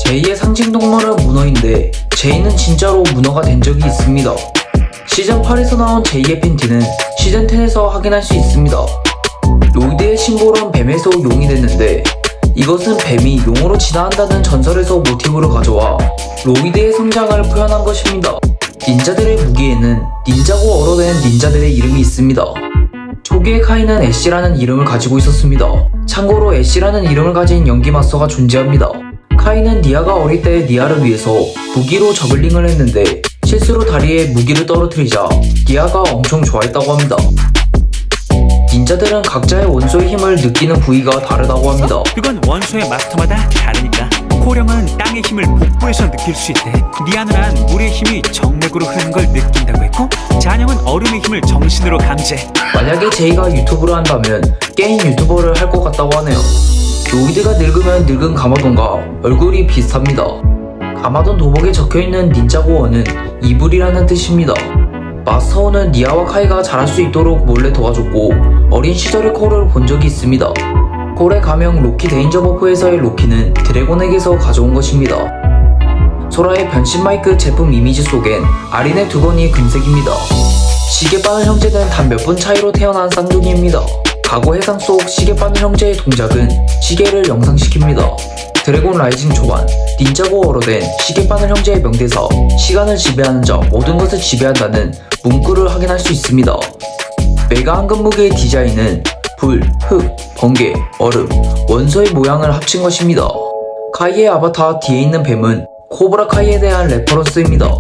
제2의 상징 동물은 문어인데 제이는 진짜로 문어가 된 적이 있습니다. 시즌 8에서 나온 제2의 팬티는 시즌 10에서 확인할 수 있습니다. 로이드의 심볼은 뱀에서 용이 됐는데 이것은 뱀이 용으로 진화한다는 전설에서 모티브를 가져와 로이드의 성장을 표현한 것입니다. 닌자들의 무기에는 닌자고 어로된 닌자들의 이름이 있습니다. 초기의 카이는 애쉬라는 이름을 가지고 있었습니다. 참고로 애쉬라는 이름을 가진 연기 마스터가 존재합니다. 카이는 니아가 어릴 때 니아를 위해서 무기로 저글링을 했는데 실수로 다리에 무기를 떨어뜨리자 니아가 엄청 좋아했다고 합니다. 닌자들은 각자의 원소의 힘을 느끼는 부위가 다르다고 합니다. 그건 원소의 마스터마다 다르니까. 코령은 땅의 힘을 복부에서 느낄 수 있대. 니아누란 물의 힘이 정맥으로 흐르는 걸 느낀다고 했고, 잔영은 얼음의 힘을 정신으로 감지해. 만약에 제이가 유튜브를 한다면 게임 유튜버를 할 것 같다고 하네요. 로이드가 늙으면 늙은 가마돈과 얼굴이 비슷합니다. 가마돈 도복에 적혀있는 닌자고어는 이불이라는 뜻입니다. 마스터원은 니아와 카이가 잘할 수 있도록 몰래 도와줬고 어린 시절의 코를 본 적이 있습니다. 콜의 가명 로키 데인저 버프에서의 로키는 드래곤에게서 가져온 것입니다. 소라의 변신 마이크 제품 이미지 속엔 아린의 두건이 금색입니다. 시계바늘 형제는 단 몇 분 차이로 태어난 쌍둥이입니다. 과거 해상 속 시계바늘 형제의 동작은 시계를 영상시킵니다. 드래곤 라이징 초반, 닌자고어로 된 시계바늘 형제의 명대사 시간을 지배하는 자 모든 것을 지배한다는 문구를 확인할 수 있습니다. 메가 황금 무기의 디자인은 불, 흙, 번개, 얼음, 원소의 모양을 합친 것입니다. 카이의 아바타 뒤에 있는 뱀은 코브라 카이에 대한 레퍼런스입니다.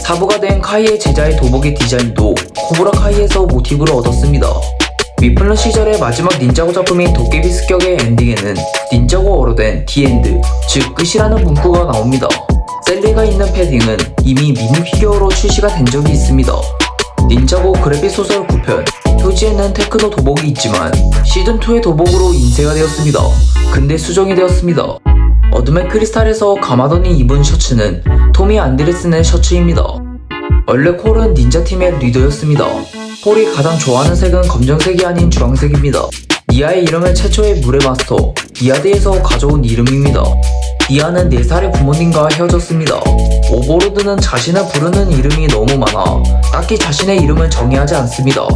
사부가 된 카이의 제자의 도복의 디자인도 코브라 카이에서 모티브를 얻었습니다. 미플런 시절의 마지막 닌자고 작품인 도깨비 습격의 엔딩에는 닌자고어로 된 디엔드, 즉 끝이라는 문구가 나옵니다. 셀리가 있는 패딩은 이미 미니 피규어로 출시가 된 적이 있습니다. 닌자고 그래픽 소설 9편, 표지에는 테크노 도복이 있지만 시즌2의 도복으로 인쇄가 되었습니다. 근데 수정이 되었습니다. 어둠의 크리스탈에서 가마돈이 입은 셔츠는 토미 안드레슨의 셔츠입니다. 원래 콜은 닌자팀의 리더였습니다. 콜이 가장 좋아하는 색은 검정색이 아닌 주황색입니다. 니아의 이름은 최초의 물의 마스터, 니아드에서 가져온 이름입니다. 니아는 4살의 부모님과 헤어졌습니다. 오버로드는 자신을 부르는 이름이 너무 많아 딱히 자신의 이름을 정의하지 않습니다.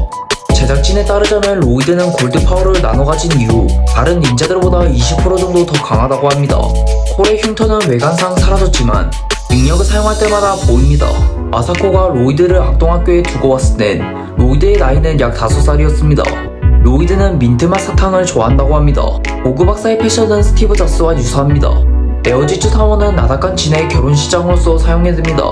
제작진에 따르자면 로이드는 골드 파워를 나눠 가진 이후 다른 닌자들보다 20% 정도 더 강하다고 합니다. 콜의 흉터는 외관상 사라졌지만 능력을 사용할 때마다 보입니다. 아사코가 로이드를 악동학교에 두고 왔을 땐 로이드의 나이는 약 5살이었습니다. 로이드는 민트맛 사탕을 좋아한다고 합니다. 보그 박사의 패션은 스티브 잡스와 유사합니다. 에어지츠 사원은 나다칸 진의 결혼시장으로서 사용해듭니다.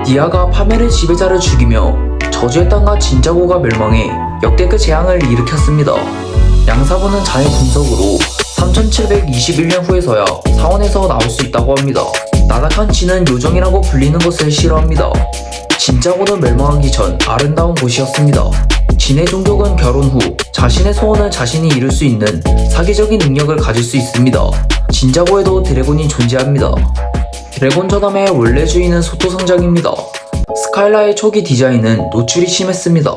니아가 파멜의 지배자를 죽이며 저주의 땅과 진자고가 멸망해 역대급 재앙을 일으켰습니다. 양사부는 자의 분석으로 3721년 후에서야 사원에서 나올 수 있다고 합니다. 나다칸 진은 요정이라고 불리는 것을 싫어합니다. 진자고는 멸망하기 전 아름다운 곳이었습니다. 진의 종족은 결혼 후 자신의 소원을 자신이 이룰 수 있는 사기적인 능력을 가질 수 있습니다. 진자고에도 드래곤이 존재합니다. 드래곤 저담의 원래 주인은 소토성장입니다. 스카일라의 초기 디자인은 노출이 심했습니다.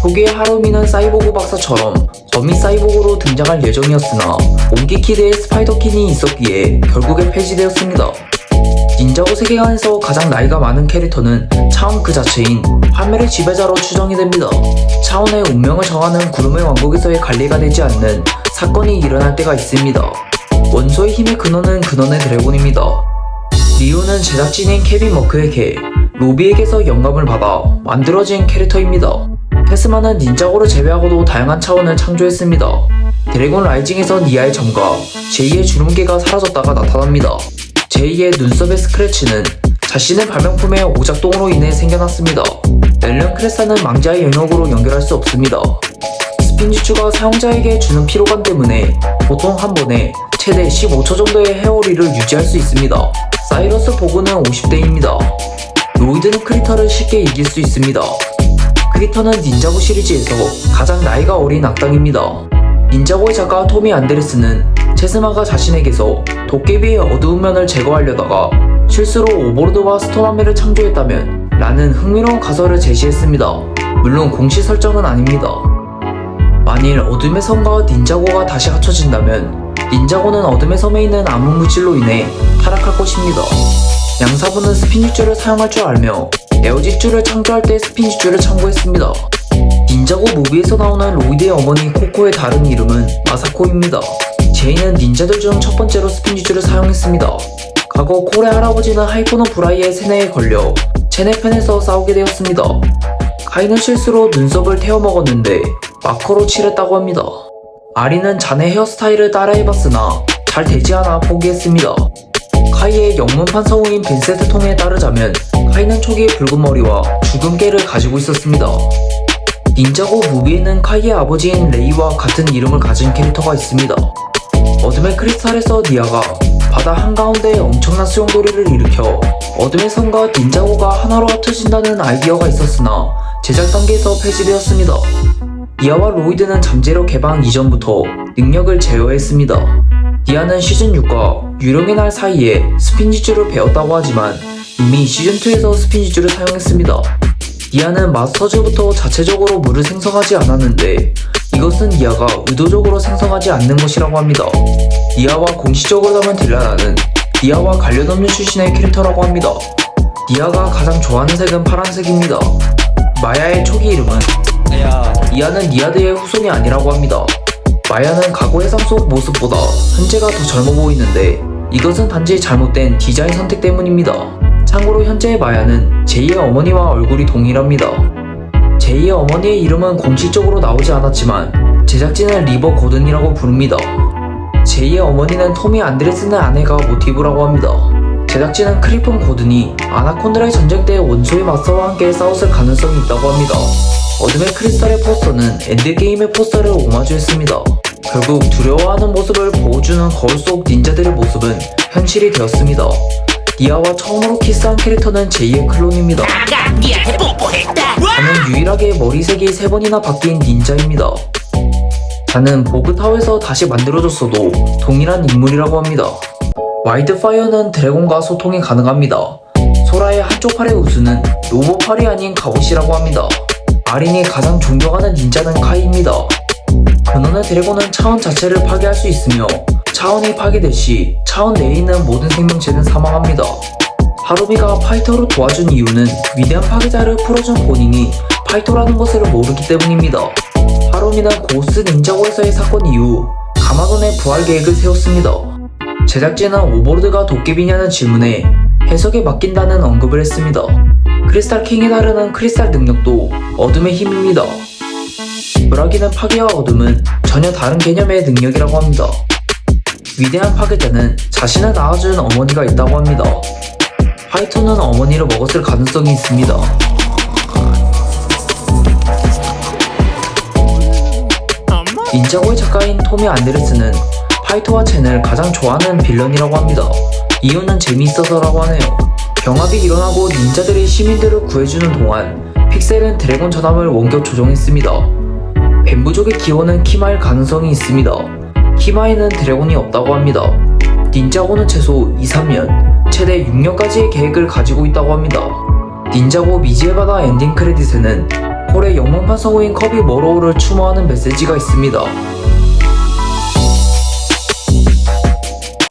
초기의 하루미는 사이보그 박사처럼 거미 사이보그로 등장할 예정이었으나 옹기키드의 스파이더킨이 있었기에 결국에 폐지되었습니다. 닌자고 세계관에서 가장 나이가 많은 캐릭터는 차원 그 자체인 파멜의 지배자로 추정이 됩니다. 차원의 운명을 정하는 구름의 왕국에서의 관리가 되지 않는 사건이 일어날 때가 있습니다. 원소의 힘의 근원은 근원의 드래곤입니다. 리우는 제작진인 케빈 머크의 개 로비에게서 영감을 받아 만들어진 캐릭터입니다. 테스마는 닌자고를 제외하고도 다양한 차원을 창조했습니다. 드래곤 라이징에서 니아의 점과 제2의 주름개가 사라졌다가 나타납니다. 제2의 눈썹의 스크래치는 자신의 발명품의 오작동으로 인해 생겨났습니다. 렐름 크레사는 망자의 영역으로 연결할 수 없습니다. 스핀지추가 사용자에게 주는 피로감 때문에 보통 한 번에 최대 15초 정도의 헤어리를 유지할 수 있습니다. 사이러스 보그는 50대입니다. 로이드는 크리터를 쉽게 이길 수 있습니다. 크리터는 닌자고 시리즈에서 가장 나이가 어린 악당입니다. 닌자고의 작가 토미 안드레스는 체스마가 자신에게서 도깨비의 어두운 면을 제거하려다가 실수로 오버로드와 스톤아메를 창조했다면 라는 흥미로운 가설을 제시했습니다. 물론 공식 설정은 아닙니다. 만일 어둠의 섬과 닌자고가 다시 합쳐진다면 닌자고는 어둠의 섬에 있는 암흑 물질로 인해 타락할 것입니다. 양사부는 스피니줄을 사용할 줄 알며 에어지줄을 창조할 때 스피니줄을 참고했습니다. 닌자고 무비에서 나오는 로이드의 어머니 코코의 다른 이름은 마사코입니다. 제이는 닌자들 중 첫 번째로 스피니줄을 사용했습니다. 과거 콜의 할아버지는 하이퍼노 브라이의 세뇌에 걸려 체내편에서 싸우게 되었습니다. 카이는 실수로 눈썹을 태워 먹었는데 마커로 칠했다고 합니다. 아리는 자네 헤어스타일을 따라해봤으나 잘 되지 않아 포기했습니다. 카이의 영문판 성우인 빈센트 통에 따르자면 카이는 초기에 붉은 머리와 죽은 깨를 가지고 있었습니다. 닌자고 무비에는 카이의 아버지인 레이와 같은 이름을 가진 캐릭터가 있습니다. 어둠의 크리스탈에서 니아가 바다 한가운데에 엄청난 수용돌이를 일으켜 어둠의 섬과 닌자고가 하나로 합쳐진다는 아이디어가 있었으나 제작 단계에서 폐지되었습니다. 니아와 로이드는 잠재력 개방 이전부터 능력을 제어했습니다. 니아는 시즌6과 유령의 날 사이에 스피니줄을 배웠다고 하지만 이미 시즌2에서 스피니줄을 사용했습니다. 니아는 마스터즈부터 자체적으로 물을 생성하지 않았는데 이것은 니아가 의도적으로 생성하지 않는 것이라고 합니다. 니아와 공식적으로 닮은 딜라라는 니아와 관련 없는 출신의 캐릭터라고 합니다. 니아가 가장 좋아하는 색은 파란색입니다. 마야의 초기 이름은 니아는 니아드의 후손이 아니라고 합니다. 마야는 과거 해상 속 모습보다 현재가 더 젊어 보이는데 이것은 단지 잘못된 디자인 선택 때문입니다. 참고로 현재의 마야는 제이의 어머니와 얼굴이 동일합니다. 제이의 어머니의 이름은 공식적으로 나오지 않았지만 제작진은 리버 고든이라고 부릅니다. 제이의 어머니는 토미 안드레스의 아내가 모티브라고 합니다. 제작진은 크리폰 고든이 아나콘드라의 전쟁 때 원소의 마스터와 함께 싸웠을 가능성이 있다고 합니다. 어둠의 크리스탈의 포스터는 엔드게임의 포스터를 오마주했습니다. 결국 두려워하는 모습을 보여주는 거울 속 닌자들의 모습은 현실이 되었습니다. 니아와 처음으로 키스한 캐릭터는 제이의 클론입니다. 저는 유일하게 머리색이 3번이나 바뀐 닌자입니다. 자는 보그타워에서 다시 만들어졌어도 동일한 인물이라고 합니다. 와이드파이어는 드래곤과 소통이 가능합니다. 소라의 한쪽 팔의 우수는 로봇 팔이 아닌 갑옷이라고 합니다. 아린이 가장 존경하는 닌자는 카이입니다. 근원의 드래곤은 차원 자체를 파괴할 수 있으며 차원이 파괴될 시 차원 내에 있는 모든 생명체는 사망합니다. 하루미가 파이터로 도와준 이유는 위대한 파괴자를 풀어준 본인이 파이터라는 것을 모르기 때문입니다. 하루미는 고스 닌자고에서의 사건 이후 가마돈의 부활 계획을 세웠습니다. 제작진은 오버로드가 도깨비냐는 질문에 해석에 맡긴다는 언급을 했습니다. 크리스탈 킹이 다루는 크리스탈 능력도 어둠의 힘입니다. 브라기는 파괴와 어둠은 전혀 다른 개념의 능력이라고 합니다. 위대한 파괴자는 자신을 낳아준 어머니가 있다고 합니다. 파이터는 어머니를 먹었을 가능성이 있습니다. 닌자고의 작가인 토미 안드레스는 파이터와 첸을 가장 좋아하는 빌런이라고 합니다. 이유는 재미있어서라고 하네요. 경합이 일어나고 닌자들이 시민들을 구해주는 동안 픽셀은 드래곤 전함을 원격 조종했습니다. 뱀부족의 기원은 키마일 가능성이 있습니다. 키마에는 드래곤이 없다고 합니다. 닌자고는 최소 2-3년, 최대 6년까지의 계획을 가지고 있다고 합니다. 닌자고 미지의 바다 엔딩 크레딧에는 콜의 영문판 성우인 커비 머로우를 추모하는 메시지가 있습니다.